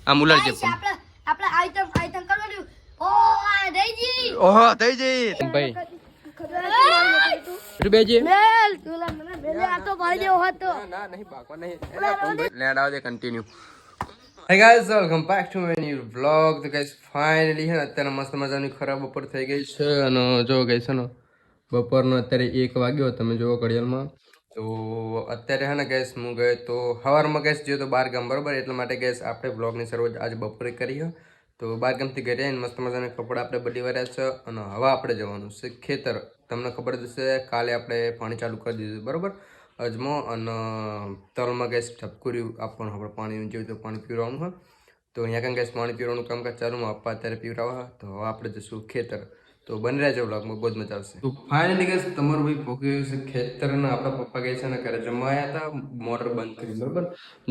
આમ ઉલાડજે પગ. આપણે આઈટમ કરવાનું. ઓ આ દઈજી. ઓહો થઈ જઈ ભાઈ બેજી મેલ તુલા મને બેલે આ તો ભાઈ દેવો હતો. ના નહીં બાકવા નહીં લેડ આવ દે continue. Hey guys, welcome back to my new vlog. તો guys finally હે અત્યારે મસ્ત મજાની ખરાબ બપોર થઈ ગઈ છે અને જો guys છે ને બપોરનો અત્યારે 1 વાગ્યો તમે જોવો ઘડિયાળમાં. તો અત્યારે હે ને guys હું ગયો તો સવારમાં guys જો તો બાર ગામ બરોબર એટલા માટે guys આપણે vlogની શરૂઆત આજે બપોરે કરી છે. તો બાર ગામથી ઘરે આવીને મસ્ત મજાના કપડાં આપણે બદલી વાર્યા છે અને હવે આપણે જવાનું છે ખેતર. તમને ખબર જ હશે કાલે આપણે પાણી ચાલુ કરી દીધું બરોબર અજમો અને તલમાં ગેસ ઠપકુર્યું આપવાનું આપણે પાણી જેવું તો પાણી પીવડાવવાનું હોય તો અહીંયા કાંઈ ગેસ પાણી પીવડાવવાનું કામકાજ ચાલુમાં આપવા અત્યારે પીવડાવવા તો હવે આપણે જઈશું ખેતર. તો બની રહેજો બ્લોગમાં બહુ જ મજા આવશે. તો ફાઇનલી ગેસ તમારું ભાઈ પહોંચી ગયું છે ખેતરના આપણા પપ્પા ગયા છે ને ઘરે જમવા આવ્યા હતા મોટર બંધ કરી બરોબર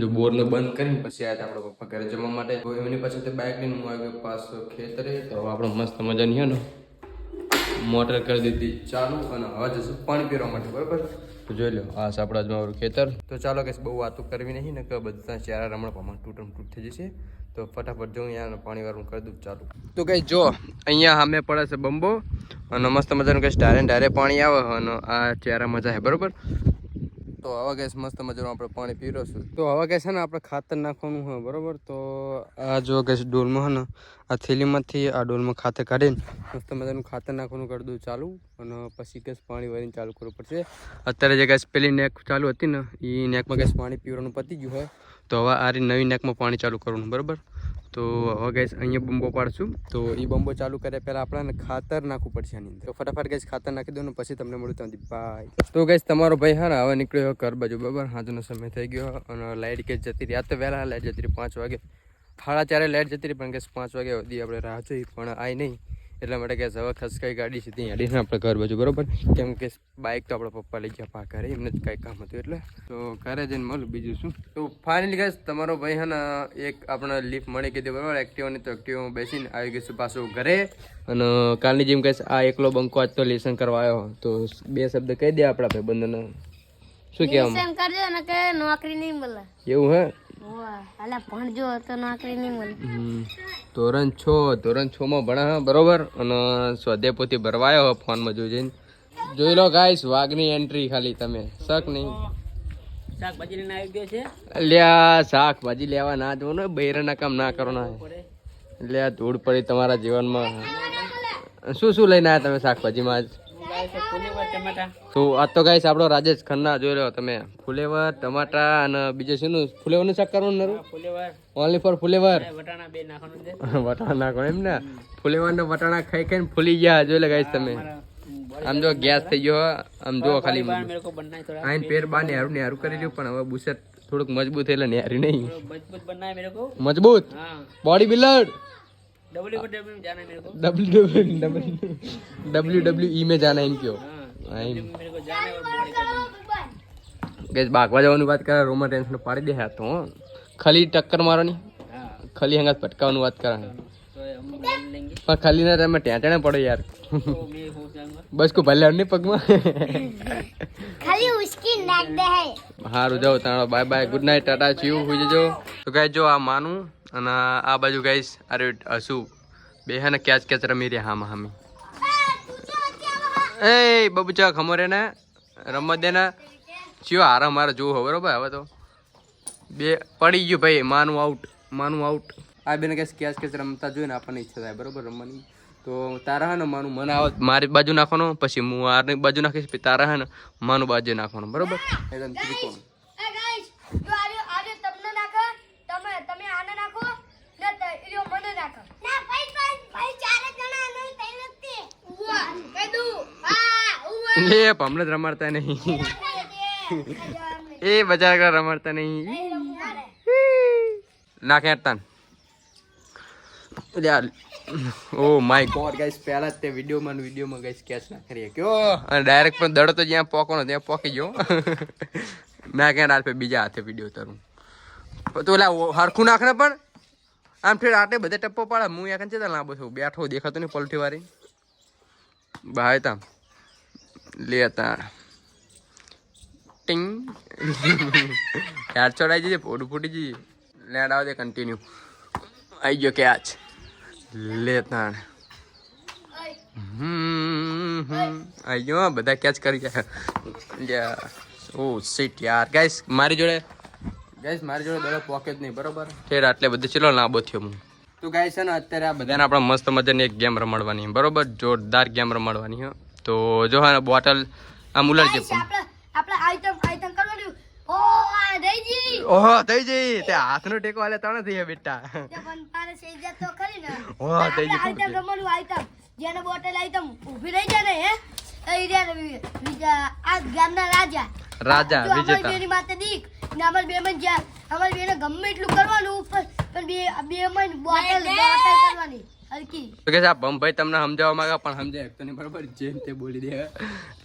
જો બોરને બંધ કરીને પછી આવ્યા હતા આપણા પપ્પા ઘરે જમવા માટે. તો એમની પાછળ તે બાઇક લઈને હું આવ્યો પાછો ખેતરે. તો આપણે મસ્ત મજાની હે ને મોટર કરી દીધી ચાલુ અને હવે જશું પાણી પીવા માટે બરોબર. તો જોઈ લો આ છે આપણા અજમાવાળું ખેતર. તો ચાલો કે બહુ વાતો કરવી નહીં ને કે બધા ચારા રમણ પામાં તૂટ થઈ જશે. તો ફટાફટ જો અહીંયા પાણી વાળું કરી દઉં ચાલુ. તો કઈ જો અહીંયા સામે પડે છે બંબો અને મસ્ત મજાનું કઈ ડાયરે પાણી આવે અને આ ચારા મજા છે બરોબર. તો હવે ગેસ મસ્ત મજાનું આપણે પાણી પીરશું. તો હવે ગેસ છે ને આપણે ખાતર નાખવાનું હોય બરોબર. તો આ જો ગેસ ડોલમાં છે ને આ થેલીમાંથી આ ડોલમાં ખાતર કાઢીને મસ્ત મજાનું ખાતર નાખવાનું કરી દઉં ચાલુ અને પછી ગેસ પાણી વાળીને ચાલુ કરવું પડશે. અત્યારે જે ગેસ પેલી નેક ચાલુ હતી ને એ નેકમાં ગેસ પાણી પીવાનું પતી ગયું હોય તો હવે આ નવી નેકમાં પાણી ચાલુ કરવાનું બરાબર. તો હવે ગેસ અહીંયા બંબો પાડશું. તો એ બંબો ચાલુ કર્યા પહેલાં આપણને ખાતર નાખવું પડશે આની અંદર. તો ફટાફટ ગેસ ખાતર નાખી દો ને પછી તમને મળ્યું ત્યાંથી બાય. તો ગેસ તમારો ભાઈ હા ને હવે નીકળ્યો ઘર બાજુ બરાબર. હાજનો સમય થઈ ગયો અને લાઇટ ગેસ જતી રહી. આ તો વહેલા લાઇટ જતી રહી 5 વાગે 4:30 લાઇટ જતી રહી પણ ગેસ 5 વાગે સુધી આપણે રાહ જોઈ પણ આવી નહીં એટલા માટે ગેસ હવે ખસકાઈ ગાડી સીધી હેડીને આપણે ઘર બાજુ બરોબર. કેમ કે બાઇક તો આપણા પપ્પા લઈ ગયા પા ઘરે એમને જ કાંઈ કામ હતું એટલે તો ઘરે જઈને મળું બીજું શું. તો ફાઇનલી ગેસ તમારો ભાઈ હે ને એક આપણે લિફ્ટ મળી કીધી બરાબર એક્ટિવાની. તો એક્ટિવામાં બેસીને આવી ગઈશું પાછું ઘરે અને કાલની જેમ કહેશ આ એકલો બંકો આજ તો લેસન કરવા આવ્યો. તો 2 શબ્દ કહી દે આપણા ભાઈ બંધને શું કહેવામાં કરજો ને કે નોકરી નહીં મળે એવું હે અલા ભણજો તો નોકરી નહીં મળે. ધોરણ 6 માં ભણા બરોબર અને સ્વાધ્યાય પોથી ભરવાયો ફોનમાં જોઈને જોઈ લો ગાઈસ વાઘની એન્ટ્રી ખાલી તમે શક નહીં. શાકભાજી લઈને આવી ગયો છે લ્યા શાકભાજી લેવા ના જવો ને બૈરાના કામ ના કરો ના લ્યા ધૂળ પડી તમારા જીવનમાં. શું લઈને આવ્યા તમે શાકભાજીમાં તો આ તો ગાઈસ આપણો રાજેશ ખન્ના જોઈ લો તમે ફુલેવર ટમાટા અને બીજું શું ફુલેવરનું શાક કરવાનું નરું ઓનલી ફોર ફુલેવર વટાણા નાખો એમ ને ફુલેવર ને વટાણા ખાઈ ખાઈને ફૂલી ગયા જોઈ લો ગાઈસ તમે. આમ જો ગેસ થઈ ગયો આમ જો ખાલી આઈને પેર બા ને હારું કરી લ્યું પણ હવે બુસેટ થોડુંક મજબૂત એટલે નેહારી નહીં મજબૂત બોડી બિલ્ડર WWE में जाना है इनको गैस भागवा जवानी बात करे रोमा टेंशन पाड़ी दे तो खाली टक्कर मारो नहीं खाली हंगा पटकावनी बात करा पर खाली ना मैं टेंशन पड़े यार बस को भले नहीं पगमा ખાલી ઉસકી નાક દે હે. હારું જાઓ તાણો bye bye good night tata ચીવ હોઈ જજો. તો ગાઈસ જો આ માનું અને આ બાજુ ગાઈસ અરે હસુ બે હે ને કેચ રમી રહ્યા હામાં હામી. એ બબુચા ખમો રે ને રમત દે ને ચિયો હારા મારે જોવું હવે બરોબર. હવે તો બે પડી ગયું ભાઈ માનું આઉટ. આ બેને કેચ રમતા જોઈને આપણને ઈચ્છા થાય બરોબર રમવાની. તો તારા હે ને માનું મને આવે મારી બાજુ નાખવાનો પછી હું આની બાજુ નાખીશ પછી તારા હે ને માનું બાજુ નાખવાનું બરોબર. એકદમ ત્રિકોણ જો આરે તમને નાખો તમે આને નાખો ને ઈયો મને નાખો ના ભાઈ ચાર જણા નહીં તઈ વ્યક્તિ ઉવા કહી દઉં હા ઉવા એ હમણાં જ રમાડતા નહીં એ બજાર રમાડતા નહીં નાખે તાન. ઓ માય ગોડ ગાઈસ પહેલા તે વિડીયોમાં ગાઈસ કેચ ના કરીએ કયો અને ડાયરેક્ટ પણ દડો તો જ્યાં પોકવાનો ત્યાં પોકી ગયો. મેં ક્યાં રાત બીજા હાથે વિડીયો તરું તો ઓલા હરખું નાખને પણ આમ ફેર આટે બધે ટપ્પો પાડે હું યાર છે લાંબો છું બેઠો દેખાતો નહીં પલટી વાળી ભાઈ તા લેતા ટિંગ યાર ચડાઈ જઈએ ફોટું ફૂટી જઈએ લેડ આવે કન્ટિન્યુ. આઈ ગયો કેચ લેતાણ આઈ ગયો બધા કેચ કરી ગયા ઓ સીટ યાર ગાઈસ મારી જોડે દડો પોકેટ નહીં બરોબર ઠેર આટલે બધે ચલો લાંબો થયો હું તો ગાઈસ છે ને અત્યારે આ બધાને આપણે મસ્ત મજાની એક ગેમ રમાડવાની બરોબર જોરદાર ગેમ રમાડવાની હો તો જો હા બોટલ આમ ઉલટ જે આપણે આઈટમ કરવાનું ઓહો થઈ જઈ તે હાથનો ટેકો હાલે તને થઈ બેટા પણ તારે સેજ્જત તો ખરી ને ઓહો થઈ જઈ આઈટમ રમવાનું આઈટમ જેને બોટલ આઈટમ ઊભી રહી જાય ને હે એ આ ગામના રાજા વિજેતા બેની માથે દીક ને અમાર બે મન જ્યાં અમાર બેને ગમે એટલું કરવાનું ઉપર પણ બે મન બોટલ કરવાની હરકી તો કે આ ભાઈ તમને સમજાવવા માંગા પણ સમજાય તો નહીં બરોબર જેમ તે બોલી દે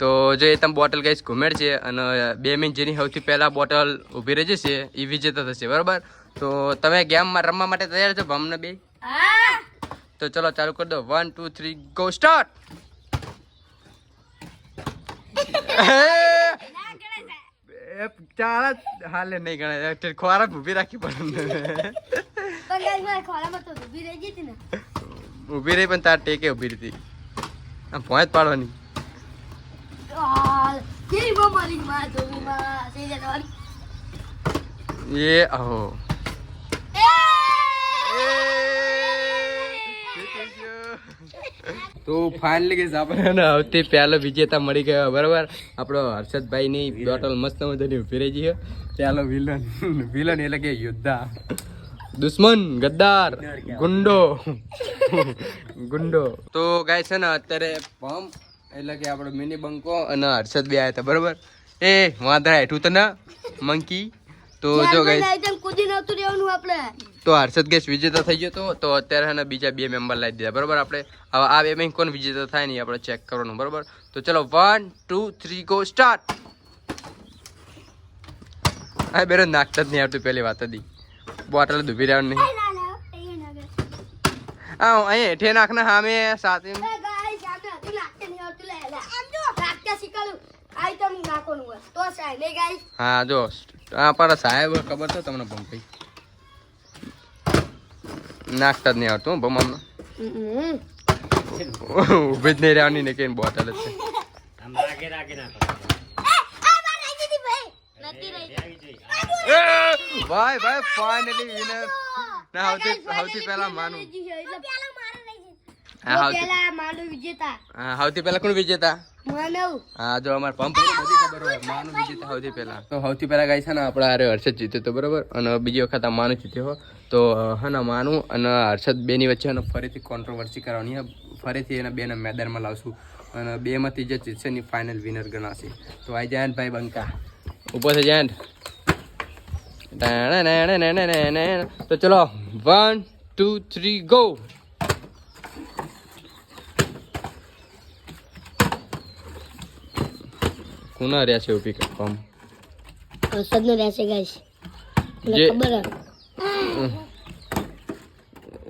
તો જો એ તમે બોટલ ગઈશ ઘુમેડ છે અને 2 મિનિટ જેની સૌથી પહેલા બોટલ ઊભી રહી જશે એ વિજેતા થશે બરોબર તો તમે ગેમમાં રમવા માટે તૈયાર છો ભમને બે હા તો ચલો ચાલુ કરી દો 1 2 3 ગો સ્ટાર્ટ ચાલ હાલે નહીં ગણાય ખોરાક ઊભી રાખી પડે ઊભી રહી પણ તાર ટેકે ઊભી રહી આમ ભોંય જ પાડવાની એ આહો તો ફાઇનલી ગઈસ આપણે સૌથી પહેલો વિજેતા મળી ગયો બરાબર આપણો હર્ષદભાઈ ની બોટલ મસ્ત મજાની ઊભી રહી છે પહેલો વિલન એટલે કે યોદ્ધા દુશ્મન ગદ્દાર ગુંડો તો ગાય છે ને અત્યારે પંપ એટલે કે આપણો મિની બંકો અને હર્ષદ બે આવ્યા હતા બરોબર એ વાંધા હેઠું તો ના મંકી તો જો ગાય કૂદી નતું રહેવાનું આપણે તો હર્ષદ ગેસ વિજેતા થઈ ગયો તો અત્યારે ને બીજા 2 મેમ્બર લાવી દીધા બરોબર આપણે હવે આ 2 કોણ વિજેતા થાય નહીં આપણે ચેક કરવાનું બરોબર તો ચલો 1 2 3 ગો સ્ટાર્ટ આ બેરો નાખતા જ નહીં આવતું પહેલી વાત હતી બોટલ ડૂબી રહેવાનું નહીં હા અહીં હેઠે નાખના સામે સાથે હા જો પણ સાહેબ ખબર છે તમને પંપી નાખતા જ નહીં આવતું બમામાં ઉભી જ નહીં રહેવાની ને કઈ બોટલ જ છે ભાઈ ફાઇનલી વિનર ના સૌથી પહેલા માનું સૌથી પહેલા કોણ વિજેતા હા જો અમાર પંપ બધી ખબર હોય માનું વિજેતા સૌથી પહેલા તો સૌથી પહેલા ગાય છે ને આપણા હારે હર્ષદ જીત્યો તો બરોબર અને બીજી વખત આ માનું જીત્યો તો હા ને માનું અને હર્ષદ બેની વચ્ચે ફરીથી કોન્ટ્રોવર્સી કરવાની ફરીથી એના બેને મેદાનમાં લાવશું અને 2 માંથી જે જીતશે એની ફાઇનલ વિનર ગણાશે તો આઈ જાય ભાઈ બંકા ઊભો થઈ જાય તો ચલો 1 2 3 ગો કોના રહ્યા છે ઉભી પંપ સદનો રહેશે ગાઈસ જે ખબર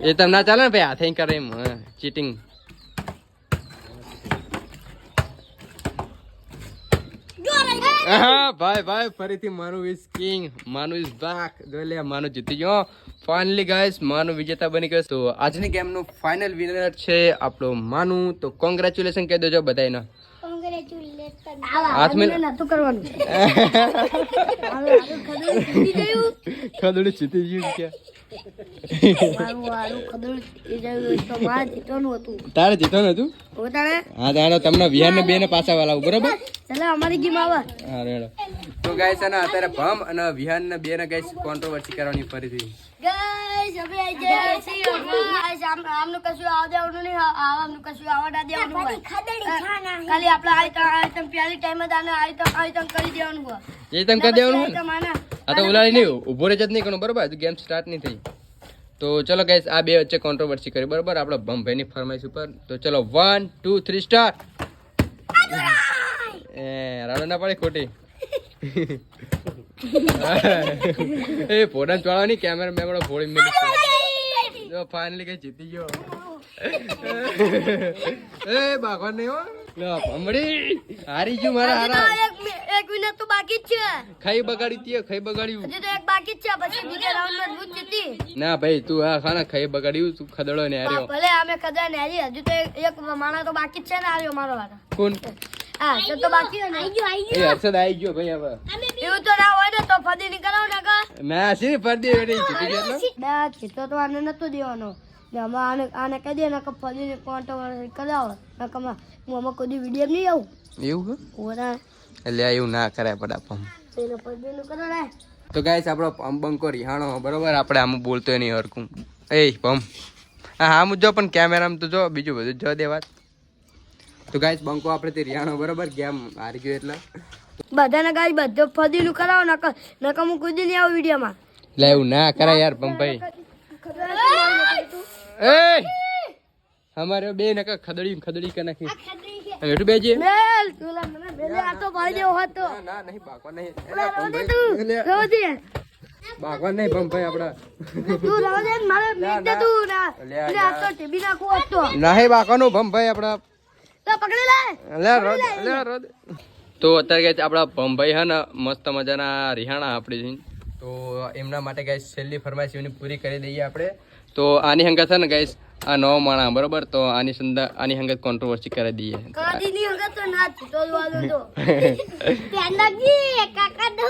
એ તમને ના ચાલે ને ભાઈ હાથે કરે એમ ચીટિંગ હા ભાઈ ફરીથી માનું ઇઝ કિંગ માનું ઇઝ બેક જો લે માનું જીતી ગયો ફાઇનલી ગાઈસ માનું વિજેતા બની ગયો તો આજની ગેમનું ફાઇનલ વિનર છે આપણો માનું તો કોંગ્રેચ્યુલેશન કહી દેજો બધાયને હાથ મેં નતું કરવાનું ખદડી જીતી ગયું કે તારે જીતવાનું હતું હા તારે તમને વિહાર ને 2 ને પાછા વાળા બરોબર અમારી ગેમ આવે હા રેડો તો ગાઈસ અને અત્યારે ભમ અને વિહાર ને 2 ને ગાઈસ કોન્ટ્રોવર્સી કરવાની ફરીથી ગાઈસ હવે ગાઈસ આમનું કશું આવવાનું નહીં આવાનું કશું આવડા દેવાનું હોય ખાલી આપણે આઈટમ પહેલી ટાઈમ જ આને આઈટમ કરી દેવાનું હોય એ તમ કરી દેવાનું હોય આ તો ઉલાળી નહીં ઉભો રહે જ નહીં કરવાનું બરોબર હજુ ગેમ સ્ટાર્ટ નહીં થઈ તો ચલો ગાઈસ આ 2 વચ્ચે કોન્ટ્રોવર્સી કરી બરોબર આપણે ભમ ભાઈની ફરમાઈશ ઉપર તો ચલો 1 2 3 સ્ટાર્ટ એ રાડો ના પડે ખોટી એ ફોટો ચોળવાની કેમેરા મેમડો ફોડી મેલી જો ફાઇનલી કઈ જીતી ગયો એ બાગવા નહીં હો લો ભમડી હારી ગયું મારા હારા એક મિનિટ તો બાકી જ છે ખાઈ બગાડી તી ખાઈ બગાડ્યું હજી તો એક બાકી જ છે પછી બીજા રાઉન્ડમાં હું જીતી ના ભાઈ તું આ ખાના ખાઈ બગાડ્યું તું ખદડો ને હાર્યો ભલે અમે કદા ને હારી હજુ તો એક માણસ તો બાકી જ છે ને હાર્યો મારો વાળો કોણ હા તો બાકી છે ને એ હર્ષદ આવી ગયો ભાઈ હવે એવું તો ના હોય ને તો ફદી ની કરાવ ને કા ના સી ફરદી વેડી જીતી ગયો એટલે ના જીતો તો આને નતો દેવાનો ને આને આને કહી દે ને કે ફદી ની કોન્ટો કરાવો ને કમા હું આમાં કોઈ વિડીયો નહીં આવું એવું ઓરા એટલે એવું ના કરાય પડાપમ તેને ફદી નું કરો ને તો ગાઈસ આપણો પંપ બંકો રિહાણો બરોબર આપણે આમ બોલતો નહીં હરકું એ પંપ હા આમ જો પણ કેમેરામાં તો જો બીજું બધું જો દે વાત તો ગાઈસ બંકો આપણે તે રિહાણો બરોબર ગેમ હારી ગયો એટલે બધાને ગાઈ બધો ફદી નું કરાવો નકર હું કોઈ દી નહીં આવું વિડીયોમાં લે એવું ના કરાય યાર પંપ ભાઈ એ અમારે બે નકા ખદડી કે નાખી હેઠું બેજે મેલ તુલા મને બેલે આ તો ભાઈ દેવો હતો ના નહીં બાકવા નહીં રોદે તું રોદે બાકવા નહીં પંપ ભાઈ આપડા તું રોદે મારે મીટ દે તું ના લે આ તો ટીબી નાખો હતો નહીં બાકવાનું પંપ ભાઈ આપડા તો પકડી લે લે રોદ તો અત્યારે ગાઈસ આપડા પંપ ભાઈ હે ને મસ્ત મજાના રિહાણા આપડી તો એમના માટે ગાઈસ છેલ્લી ફરમાઈશ એની પૂરી કરી દઈએ આપણે તો આની હંગત છે ને ગાઈસ આ નવો માણા બરોબર તો આની હંગત કોન્ટ્રોવર્સી કરી દઈએ કાદી ની હંગત તો ના તો વાલો તો પેંડાજી કાકા દઉ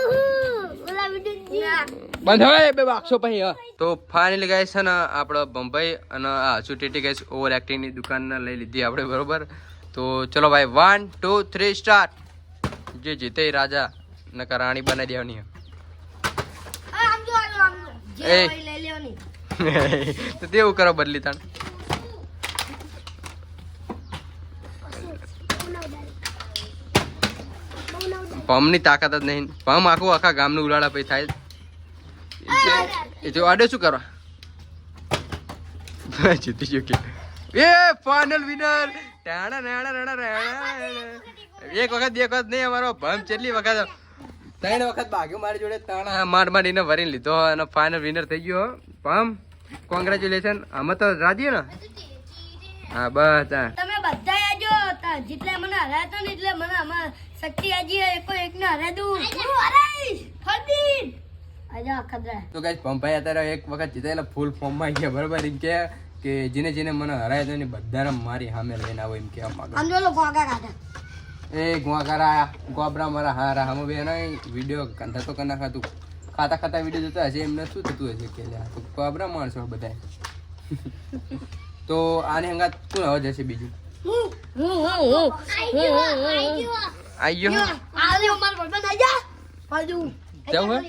ઓલા વિડિયો બંધ હવે બે વાક્ષો પછી તો ફાઇનલી ગાઈસ છે ને આપણો બંભાઈ અને આ સુટેટી ગાઈસ ઓવર એક્ટિંગ ની દુકાન લઈ લીધી આપણે બરોબર તો ચલો ભાઈ 1 2 3 સ્ટાર્ટ જે જીતે એ રાજા નકર રાણી બનાવી દેવાની આમ જો જે એ. હોય લઈ લેવાની તો તેવું કરો બદલી તાણ પમની તાકાત જ નહીં પમ આખું આખા ગામનું ઉલાડા પછી થાય એ જો આડે શું કરવા જીતી ગયો કે એ ફાઇનલ વિનર એક વખત બે વખત નહીં અમારો ભમ કેટલી વખત 3 વખત ભાગ્યો મારી જોડે તાણા મારીને ભરીને લીધો અને ફાઇનલ વિનર થઈ ગયો પમ કોંગ્રેચ્યુલેશન આમાં તો રાજી ને હા બસ હા તમે બધા આજો જેટલે મને હરાય તો ને એટલે મને આમાં શક્તિ આજી એકો એક ને હરાય દઉં હું હરાઈશ ફદી આજા ખદરા તો ગાઈસ પંપાઈ અત્યારે એક વખત જીતાયેલા ફૂલ ફોર્મમાં ગયા બરાબર એમ કે જેને મને હરાય તો ને બધાને મારી સામે લઈને આવો એમ કહેવા માંગે આમ જો લો ગોગા કાઢા એ ગોગરા ગોબરા મારા હારા હમ બે ના વિડીયો કંધા તો કના ખાતું ખાતા વિડીયો જોતા હશે એમને શું થતું હશે કે લ્યા તો ગોબરા માણસો બધા તો આની હંગાત શું હવે જશે બીજું આઈ ગયો આલ્યો માર બળબન આજા ફાજુ જાવ હે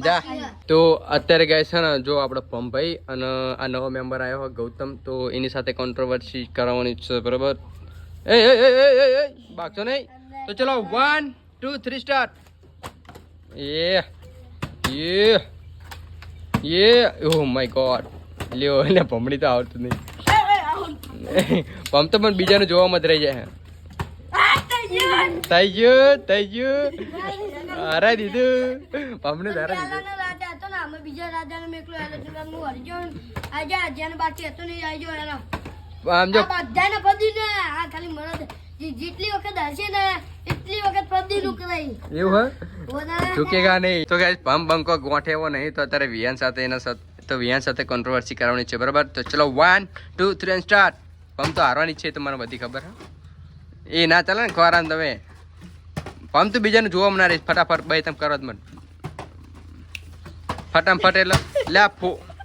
જા તો અત્યારે ગાઈસ છે ને જો આપણો પંભાઈ અને આ નવો મેમ્બર આવ્યો હોય ગૌતમ તો એની સાથે કોન્ટ્રોવર્સી કરાવવાની છે બરાબર એ બાકસો નહીં તો ચલો 1 2 3 સ્ટાર્ટ ઓહ માય ગોડ લ્યો એટલે ભમણી તો આવડતું નહીં પમ તો પણ બીજાનું જોવામાં જ રહી જાય થઈ ગયું હરાઈ દીધું પમને હરાઈ દીધું રાજા હતો ને અમે બીજા રાજાને મેકલો એને ચુલાન હું હરજો આજા જેને બાકી હતો ને આજો એનો આમ જો બધાને પદી ને આ ખાલી મને જેટલી વખત હશે ને એટલી વખત પદી નું કરાઈ એવું હે ઓના ચૂકેગા નહીં તો ગાઈસ પમ બંકો ગોઠે એવો નહીં તો અત્યારે વિયાન સાથે એના સાથે તો વિયાન સાથે કોન્ટ્રોવર્સી કરવાની છે બરાબર તો ચલો 1 2 3 સ્ટાર્ટ પમ તો હારવાની છે તો મને બધી ખબર હે એ ના ચાલે ને ખોરાન તમે પમ તો બીજાનું જોવા ના રહી ફટાફટ ભાઈ તમે કરો જ મને ફટાફટ એટલે લે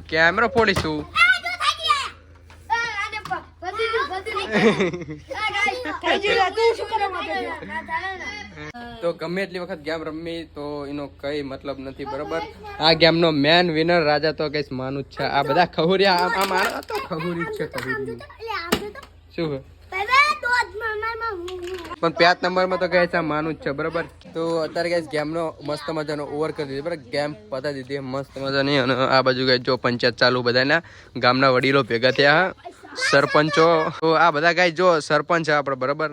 કેમેરો ફોડીશું તો ગમે એટલી વખત ગેમ રમી તો એનો કઈ મતલબ નથી બરોબર આ ગેમ નો મેન વિનર રાજા તો કઈ માનું જ છે આ બધા ખહુરિયા આ મારા તો ખહુરી છે ખહુરી શું હે પણ 5 નંબરમાં તો ગાઈસ આ માનું જ છે બરાબર તો અત્યારે ગાઈસ ગેમનો મસ્ત મજાનો ઓવર કરી દીધી બરાબર ગેમ પતાવી દીધી મસ્ત મજાની અને આ બાજુ ગાઈસ જો પંચાયત ચાલુ બધાના ગામના વડીલો ભેગા થયા સરપંચો તો આ બધા ગાઈસ જો સરપંચ છે આપણે બરાબર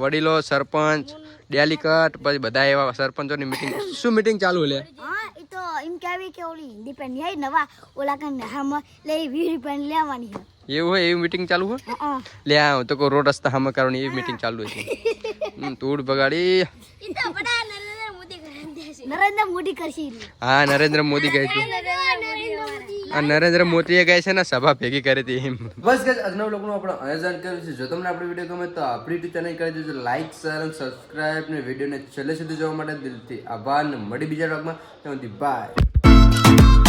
વડીલો સરપંચ ડેલીકટ પછી બધા એવા સરપંચોની મીટિંગ શું મીટિંગ ચાલુ લે હા એ તો એમ કહેવી કે ઓલી ડિપેન્ડ હે નવા ઓલા કન હમ લે 20 રૂપિયા લેવાની છે એવું હોય એવી મીટિંગ ચાલુ હોય લે આ તો કો રોડ રસ્તા હમ કરવાની એવી મીટિંગ ચાલુ છે તૂડ બગાડી ઈ તો બડા નલે મોદી કરન દેશે નરેન્દ્ર મોદી કરશે હા નરેન્દ્ર મોદી કહે છે આ નરેન્દ્ર મોદીએ કહે છે ને સભા ભેગી કરી હતી એમ બસ ગાઈસ આજના વ્લોગનું આપણે આયોજન કર્યું છે જો તમને આપણો વિડીયો ગમે તો આપણી યુટ્યુબ ચેનલ કરી દેજો લાઈક શેર અને સબસ્ક્રાઇબ ને વિડીયોને છેલ્લે સુધી જોવા માટે દિલથી આભાર ને મળી બીજા વ્લોગમાં ત્યાં સુધી બાય